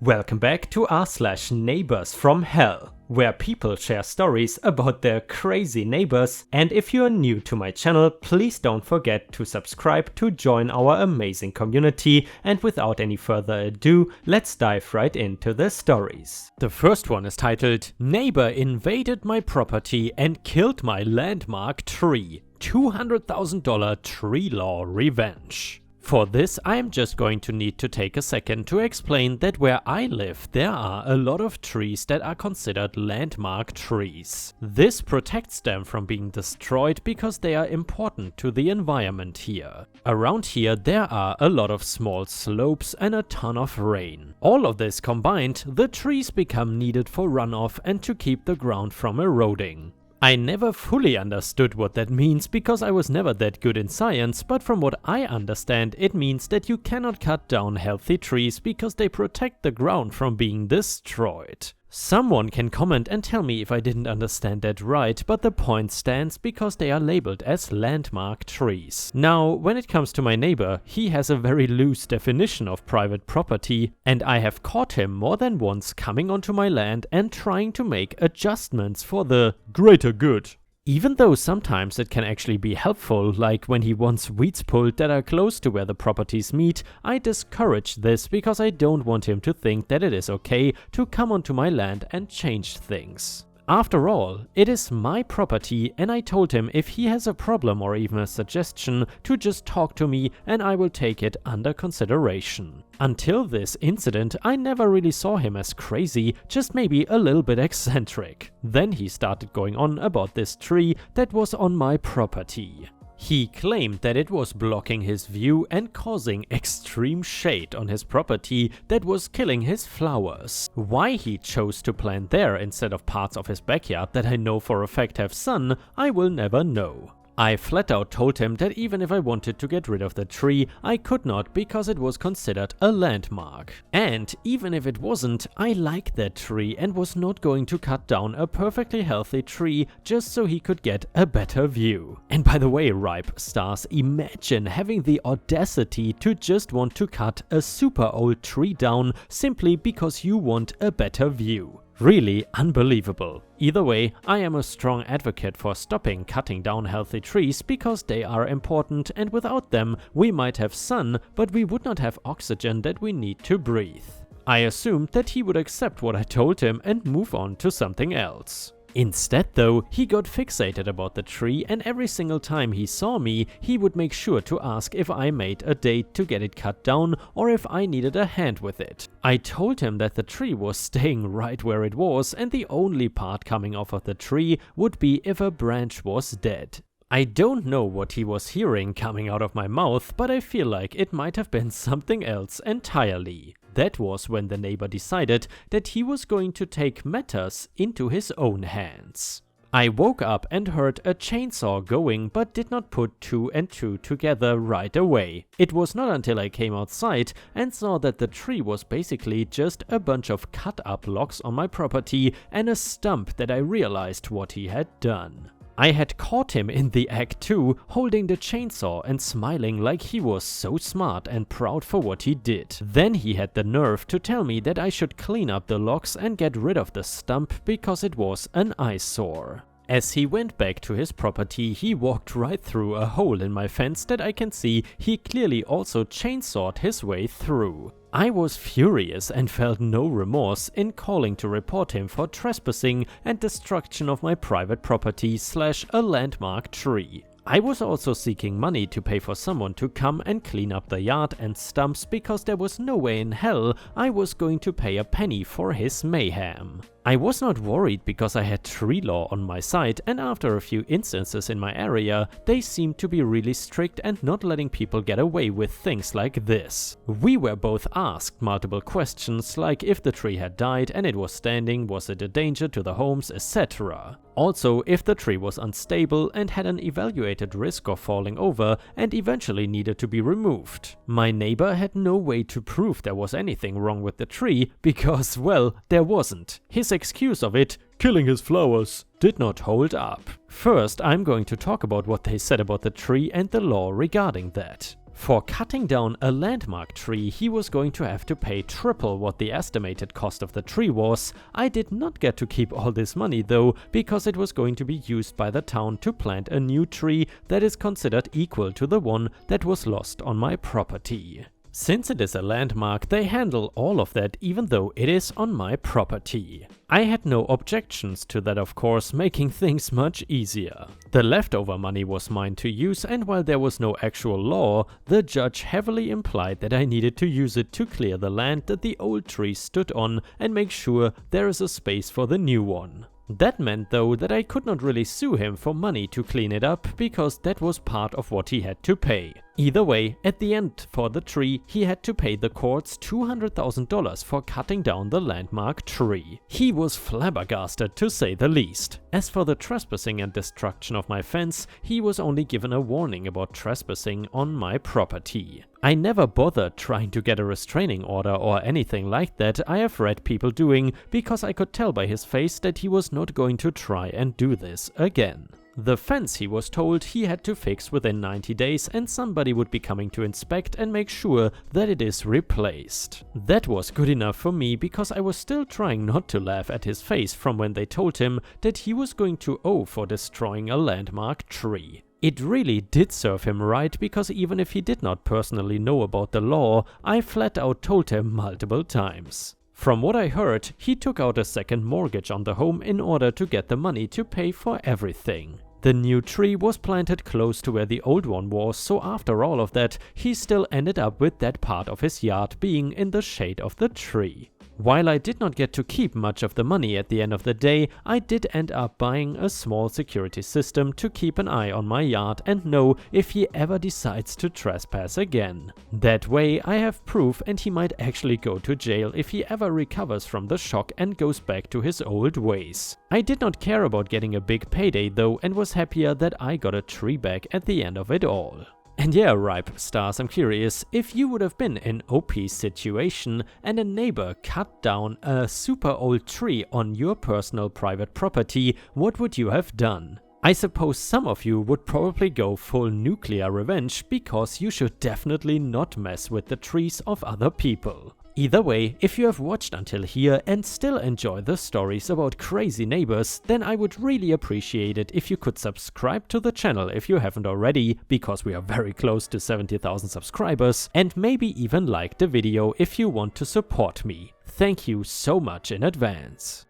Welcome back to r/neighbors from hell, where people share stories about their crazy neighbors, and if you are new to my channel, please don't forget to subscribe to join our amazing community, and without any further ado, let's dive right into the stories. The first one is titled, Neighbor invaded my property and killed my landmark tree. $200,000 Treelaw revenge. For this, I am just going to need to take a second to explain that where I live, there are a lot of trees that are considered landmark trees. This protects them from being destroyed because they are important to the environment here. Around here, there are a lot of small slopes and a ton of rain. All of this combined, the trees become needed for runoff and to keep the ground from eroding. I never fully understood what that means because I was never that good in science, but from what I understand, it means that you cannot cut down healthy trees because they protect the ground from being destroyed. Someone can comment and tell me if I didn't understand that right, but the point stands because they are labeled as landmark trees. Now, when it comes to my neighbor, he has a very loose definition of private property, and I have caught him more than once coming onto my land and trying to make adjustments for the greater good. Even though sometimes it can actually be helpful, like when he wants weeds pulled that are close to where the properties meet, I discourage this because I don't want him to think that it is okay to come onto my land and change things. After all, it is my property, and I told him if he has a problem or even a suggestion to just talk to me and I will take it under consideration. Until this incident, I never really saw him as crazy, just maybe a little bit eccentric. Then he started going on about this tree that was on my property. He claimed that it was blocking his view and causing extreme shade on his property that was killing his flowers. Why he chose to plant there instead of parts of his backyard that I know for a fact have sun, I will never know. I flat out told him that even if I wanted to get rid of the tree, I could not because it was considered a landmark. And even if it wasn't, I liked that tree and was not going to cut down a perfectly healthy tree just so he could get a better view. And by the way, Ripe Stars, imagine having the audacity to just want to cut a super old tree down simply because you want a better view. Really unbelievable. Either way, I am a strong advocate for stopping cutting down healthy trees because they are important, and without them we might have sun, but we would not have oxygen that we need to breathe. I assumed that he would accept what I told him and move on to something else. Instead though, he got fixated about the tree, and every single time he saw me, he would make sure to ask if I made a date to get it cut down or if I needed a hand with it. I told him that the tree was staying right where it was, and the only part coming off of the tree would be if a branch was dead. I don't know what he was hearing coming out of my mouth, but I feel like it might have been something else entirely. That was when the neighbor decided that he was going to take matters into his own hands. I woke up and heard a chainsaw going, but did not put two and two together right away. It was not until I came outside and saw that the tree was basically just a bunch of cut up logs on my property and a stump that I realized what he had done. I had caught him in the act too, holding the chainsaw and smiling like he was so smart and proud for what he did. Then he had the nerve to tell me that I should clean up the logs and get rid of the stump because it was an eyesore. As he went back to his property, he walked right through a hole in my fence that I can see he clearly also chainsawed his way through. I was furious and felt no remorse in calling to report him for trespassing and destruction of my private property / a landmark tree. I was also seeking money to pay for someone to come and clean up the yard and stumps because there was no way in hell I was going to pay a penny for his mayhem. I was not worried because I had Treelaw on my side, and after a few instances in my area, they seemed to be really strict and not letting people get away with things like this. We were both asked multiple questions like if the tree had died and it was standing, was it a danger to the homes, etc. Also, if the tree was unstable and had an evaluated risk of falling over and eventually needed to be removed. My neighbor had no way to prove there was anything wrong with the tree because, well, there wasn't. His excuse of it, killing his flowers, did not hold up. First, I'm going to talk about what they said about the tree and the law regarding that. For cutting down a landmark tree, he was going to have to pay triple what the estimated cost of the tree was. I did not get to keep all this money though, because it was going to be used by the town to plant a new tree that is considered equal to the one that was lost on my property. Since it is a landmark, they handle all of that even though it is on my property. I had no objections to that, of course, making things much easier. The leftover money was mine to use, and while there was no actual law, the judge heavily implied that I needed to use it to clear the land that the old tree stood on and make sure there is a space for the new one. That meant though that I could not really sue him for money to clean it up, because that was part of what he had to pay. Either way, at the end for the tree, he had to pay the courts $200,000 for cutting down the landmark tree. He was flabbergasted, to say the least. As for the trespassing and destruction of my fence, he was only given a warning about trespassing on my property. I never bothered trying to get a restraining order or anything like that. I have read people doing, because I could tell by his face that he was not going to try and do this again. The fence, he was told, he had to fix within 90 days, and somebody would be coming to inspect and make sure that it is replaced. That was good enough for me, because I was still trying not to laugh at his face from when they told him that he was going to owe for destroying a landmark tree. It really did serve him right, because even if he did not personally know about the law, I flat out told him multiple times. From what I heard, he took out a second mortgage on the home in order to get the money to pay for everything. The new tree was planted close to where the old one was, so after all of that, he still ended up with that part of his yard being in the shade of the tree. While I did not get to keep much of the money at the end of the day, I did end up buying a small security system to keep an eye on my yard and know if he ever decides to trespass again. That way I have proof, and he might actually go to jail if he ever recovers from the shock and goes back to his old ways. I did not care about getting a big payday though, and was happier that I got a tree back at the end of it all. And yeah, Ripe Stars, I'm curious, if you would have been in OP's situation and a neighbor cut down a super old tree on your personal private property, what would you have done? I suppose some of you would probably go full nuclear revenge, because you should definitely not mess with the trees of other people. Either way, if you have watched until here and still enjoy the stories about crazy neighbors, then I would really appreciate it if you could subscribe to the channel if you haven't already, because we are very close to 70,000 subscribers, and maybe even like the video if you want to support me. Thank you so much in advance.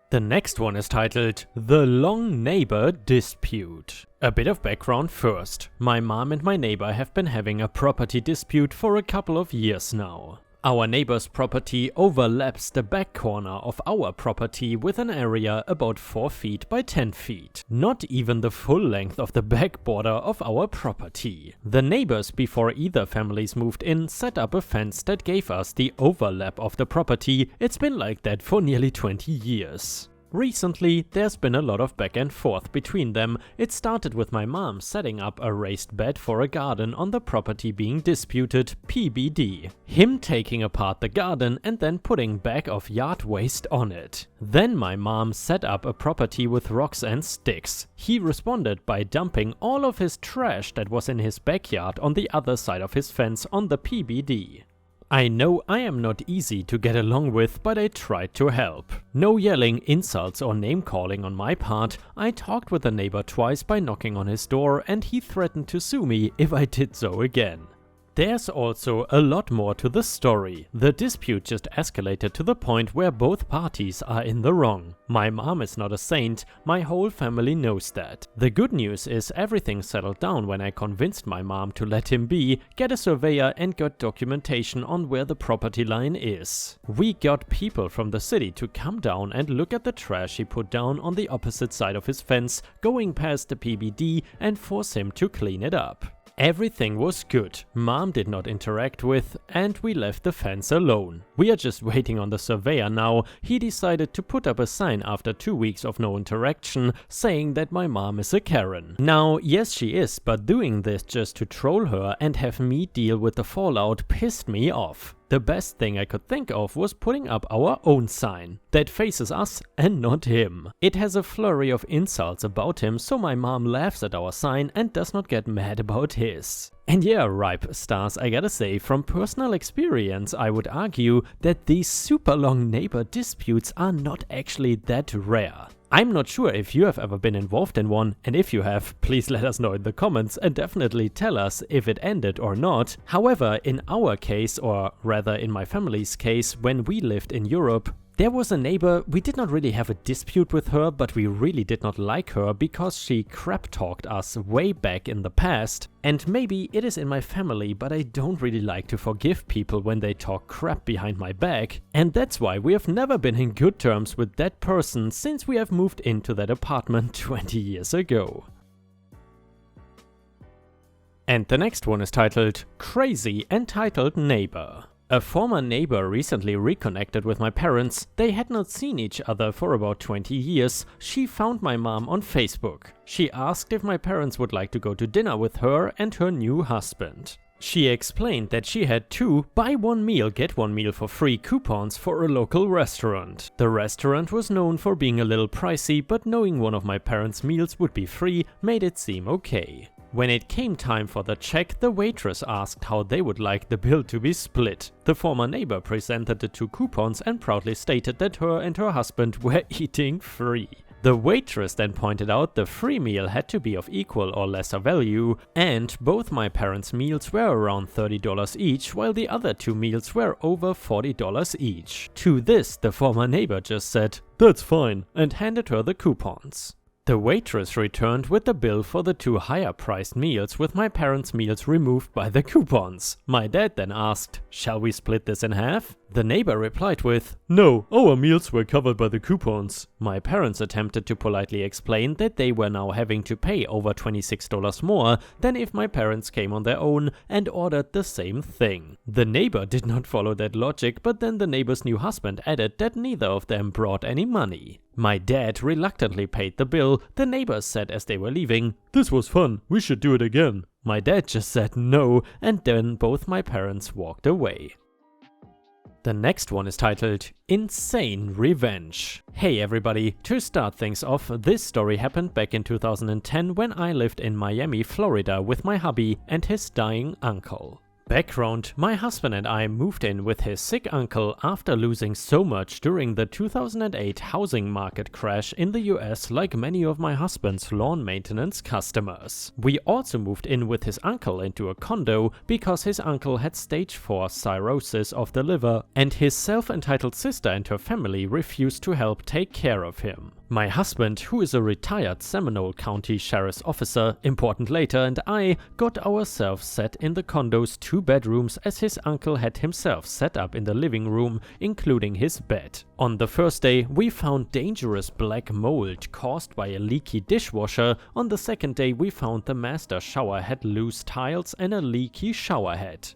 The next one is titled The Long Neighbor Dispute. A bit of background first. My mom and my neighbor have been having a property dispute for a couple of years now. Our neighbor's property overlaps the back corner of our property with an area about 4 feet by 10 feet. Not even the full length of the back border of our property. The neighbors, before either families moved in, set up a fence that gave us the overlap of the property. It's been like that for nearly 20 years. Recently, there's been a lot of back and forth between them. It started with my mom setting up a raised bed for a garden on the property being disputed, PBD. Him taking apart the garden and then putting bag of yard waste on it. Then my mom set up a property with rocks and sticks. He responded by dumping all of his trash that was in his backyard on the other side of his fence on the PBD. I know I am not easy to get along with, but I tried to help. No yelling, insults or name calling on my part. I talked with the neighbor twice by knocking on his door, and he threatened to sue me if I did so again. There's also a lot more to the story. The dispute just escalated to the point where both parties are in the wrong. My mom is not a saint, my whole family knows that. The good news is everything settled down when I convinced my mom to let him be, get a surveyor and got documentation on where the property line is. We got people from the city to come down and look at the trash he put down on the opposite side of his fence, going past the PBD, and force him to clean it up. Everything was good, mom did not interact with, and we left the fence alone. We are just waiting on the surveyor now. He decided to put up a sign after 2 weeks of no interaction, saying that my mom is a Karen. Now, yes she is, but doing this just to troll her and have me deal with the fallout pissed me off. The best thing I could think of was putting up our own sign that faces us and not him. It has a flurry of insults about him, so my mom laughs at our sign and does not get mad about his. And yeah, ripe stars, I gotta say, from personal experience, I would argue that these super long neighbor disputes are not actually that rare. I'm not sure if you have ever been involved in one, and if you have, please let us know in the comments and definitely tell us if it ended or not. However, in our case, or rather in my family's case, when we lived in Europe, there was a neighbor. We did not really have a dispute with her, but we really did not like her because she crap talked us way back in the past. And maybe it is in my family, but I don't really like to forgive people when they talk crap behind my back. And that's why we have never been in good terms with that person since we have moved into that apartment 20 years ago. And the next one is titled Crazy Entitled Neighbor. A former neighbor recently reconnected with my parents. They had not seen each other for about 20 years. She found my mom on Facebook. She asked if my parents would like to go to dinner with her and her new husband. She explained that she had 2 buy one meal get one meal for free coupons for a local restaurant. The restaurant was known for being a little pricey, but knowing one of my parents' meals would be free made it seem okay. When it came time for the check, the waitress asked how they would like the bill to be split. The former neighbor presented the 2 coupons and proudly stated that her and her husband were eating free. The waitress then pointed out the free meal had to be of equal or lesser value, and both my parents' meals were around $30 each, while the other 2 meals were over $40 each. To this, the former neighbor just said, "That's fine," and handed her the coupons. The waitress returned with the bill for the 2 higher priced meals, with my parents' meals removed by the coupons. My dad then asked, "Shall we split this in half?" The neighbor replied with, "No, our meals were covered by the coupons." My parents attempted to politely explain that they were now having to pay over $26 more than if my parents came on their own and ordered the same thing. The neighbor did not follow that logic, but then the neighbor's new husband added that neither of them brought any money. My dad reluctantly paid the bill. The neighbors said as they were leaving, "This was fun, we should do it again." My dad just said no, and then both my parents walked away. The next one is titled Insane Revenge. Hey everybody, to start things off, this story happened back in 2010 when I lived in Miami, Florida with my hubby and his dying uncle. Background: my husband and I moved in with his sick uncle after losing so much during the 2008 housing market crash in the US, like many of my husband's lawn maintenance customers. We also moved in with his uncle into a condo because his uncle had stage 4 cirrhosis of the liver and his self-entitled sister and her family refused to help take care of him. My husband, who is a retired Seminole County Sheriff's officer, important later, and I got ourselves set in the condo's 2 bedrooms as his uncle had himself set up in the living room, including his bed. On the first day, we found dangerous black mold caused by a leaky dishwasher. On the second day, we found the master shower had loose tiles and a leaky shower head.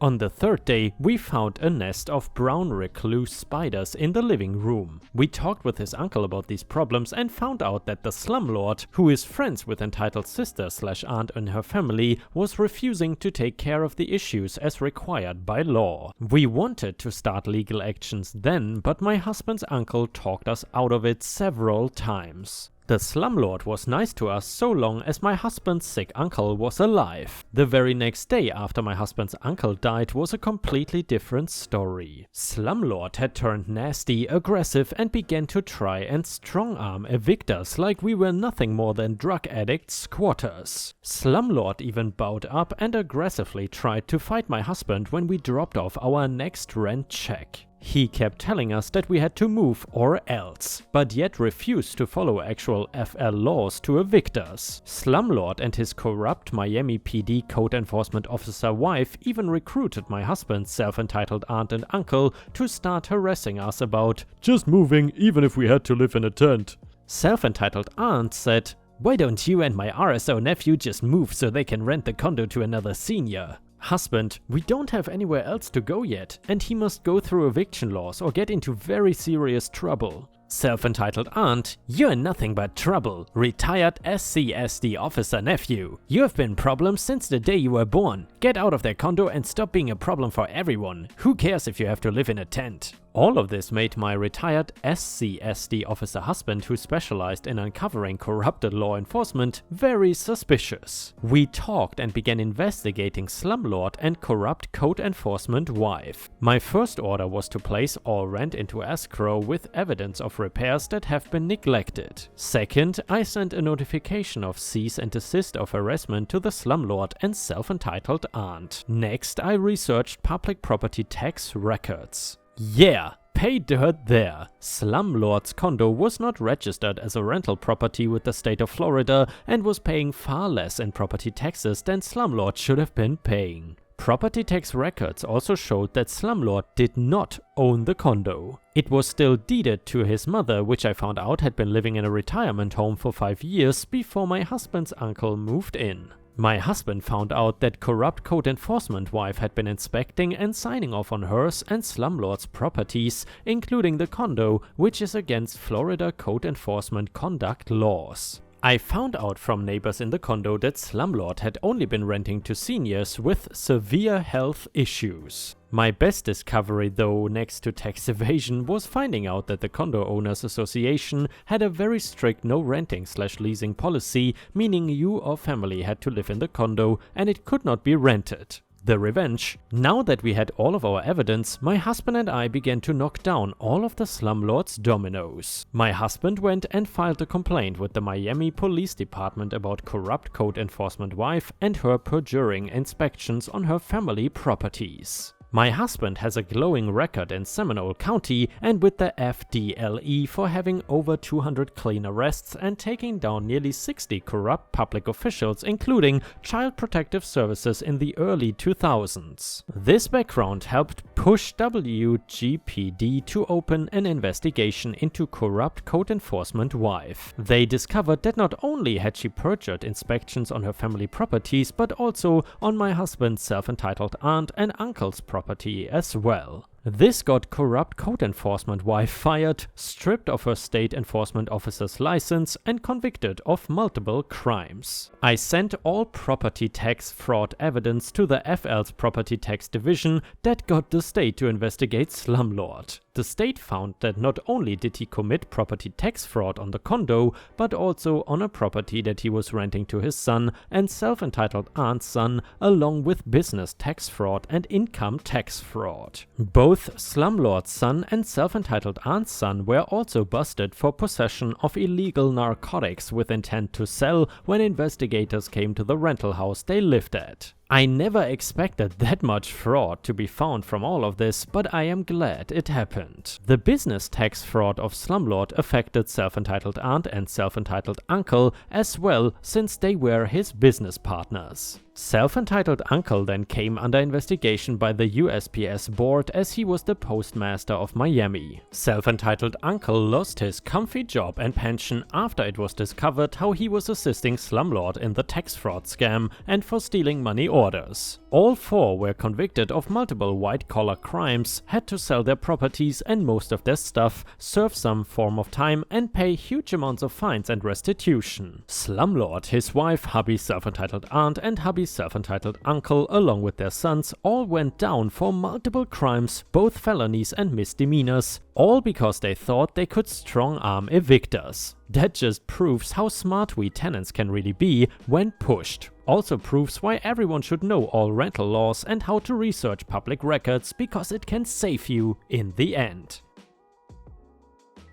On the third day, we found a nest of brown recluse spiders in the living room. We talked with his uncle about these problems and found out that the slumlord, who is friends with entitled sister/aunt and her family, was refusing to take care of the issues as required by law. We wanted to start legal actions then, but my husband's uncle talked us out of it several times. The slumlord was nice to us so long as my husband's sick uncle was alive. The very next day after my husband's uncle died was a completely different story. Slumlord had turned nasty, aggressive, and began to try and strong-arm evictors like we were nothing more than drug addict squatters. Slumlord even bowed up and aggressively tried to fight my husband when we dropped off our next rent check. He kept telling us that we had to move or else, but yet refused to follow actual FL laws to evict us. Slumlord and his corrupt Miami PD code enforcement officer wife even recruited my husband's self-entitled aunt and uncle to start harassing us about just moving even if we had to live in a tent. Self-entitled aunt said, "Why don't you and my RSO nephew just move so they can rent the condo to another senior?" Husband, "We don't have anywhere else to go yet, and he must go through eviction laws or get into very serious trouble." Self-entitled aunt, you're nothing but trouble. Retired SCSD officer nephew. You have been problems since the day you were born. Get out of their condo and stop being a problem for everyone. Who cares if you have to live in a tent? All of this made my retired SCSD officer husband, who specialized in uncovering corrupted law enforcement, very suspicious. We talked and began investigating slumlord and corrupt code enforcement wife. My first order was to place all rent into escrow with evidence of repairs that have been neglected. Second, I sent a notification of cease and desist of harassment to the slumlord and self-entitled aunt. Next, I researched public property tax records. Yeah, pay dirt there. Slumlord's condo was not registered as a rental property with the state of Florida and was paying far less in property taxes than slumlord should have been paying. Property tax records also showed that slumlord did not own the condo. It was still deeded to his mother, which I found out had been living in a retirement home for 5 years before my husband's uncle moved in. My husband found out that corrupt code enforcement wife had been inspecting and signing off on hers and slumlord's properties, including the condo, which is against Florida code enforcement conduct laws. I found out from neighbors in the condo that slumlord had only been renting to seniors with severe health issues. My best discovery though, next to tax evasion, was finding out that the Condo Owners Association had a very strict no renting/leasing policy, meaning you or family had to live in the condo and it could not be rented. The revenge. Now that we had all of our evidence, my husband and I began to knock down all of the slumlord's dominoes. My husband went and filed a complaint with the Miami Police Department about corrupt code enforcement wife and her perjuring inspections on her family properties. My husband has a glowing record in Seminole County and with the FDLE for having over 200 clean arrests and taking down nearly 60 corrupt public officials, including Child Protective Services in the early 2000s. This background helped push WGPD to open an investigation into corrupt code enforcement wife. They discovered that not only had she perjured inspections on her family properties, but also on my husband's self-entitled aunt and uncle's property as well. This got corrupt code enforcement wife fired, stripped of her state enforcement officer's license, and convicted of multiple crimes. I sent all property tax fraud evidence to the FL's property tax division that got the state to investigate slumlord. The state found that not only did he commit property tax fraud on the condo, but also on a property that he was renting to his son and self-entitled aunt's son, along with business tax fraud and income tax fraud. Both slumlord's son and self-entitled aunt's son were also busted for possession of illegal narcotics with intent to sell when investigators came to the rental house they lived at. I never expected that much fraud to be found from all of this, but I am glad it happened. The business tax fraud of slumlord affected self-entitled aunt and self-entitled uncle as well, since they were his business partners. Self-entitled uncle then came under investigation by the USPS board as he was the postmaster of Miami. Self-entitled uncle lost his comfy job and pension after it was discovered how he was assisting slumlord in the tax fraud scam and for stealing money orders. All four were convicted of multiple white-collar crimes, had to sell their properties and most of their stuff, serve some form of time and pay huge amounts of fines and restitution. Slumlord, his wife, hubby's self-entitled aunt and hubby's self-entitled uncle, along with their sons, all went down for multiple crimes, both felonies and misdemeanors, all because they thought they could strong-arm evictors. That just proves how smart we tenants can really be when pushed. Also proves why everyone should know all rental laws and how to research public records, because it can save you in the end.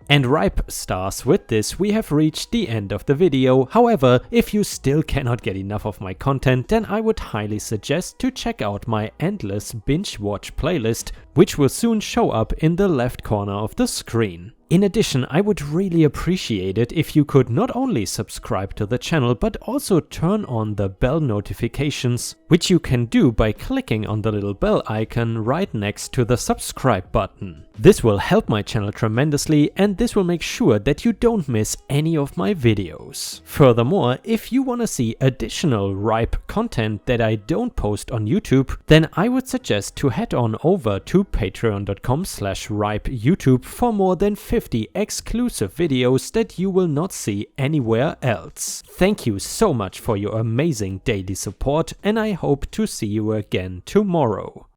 And ripe stars, with this we have reached the end of the video. However, if you still cannot get enough of my content, then I would highly suggest to check out my endless binge watch playlist, which will soon show up in the left corner of the screen. In addition, I would really appreciate it if you could not only subscribe to the channel, but also turn on the bell notifications, which you can do by clicking on the little bell icon right next to the subscribe button. This will help my channel tremendously, and this will make sure that you don't miss any of my videos. Furthermore, if you want to see additional ripe content that I don't post on YouTube, then I would suggest to head on over to to patreon.com/ripeyoutube for more than 50 exclusive videos that you will not see anywhere else. Thank you so much for your amazing daily support, and I hope to see you again tomorrow.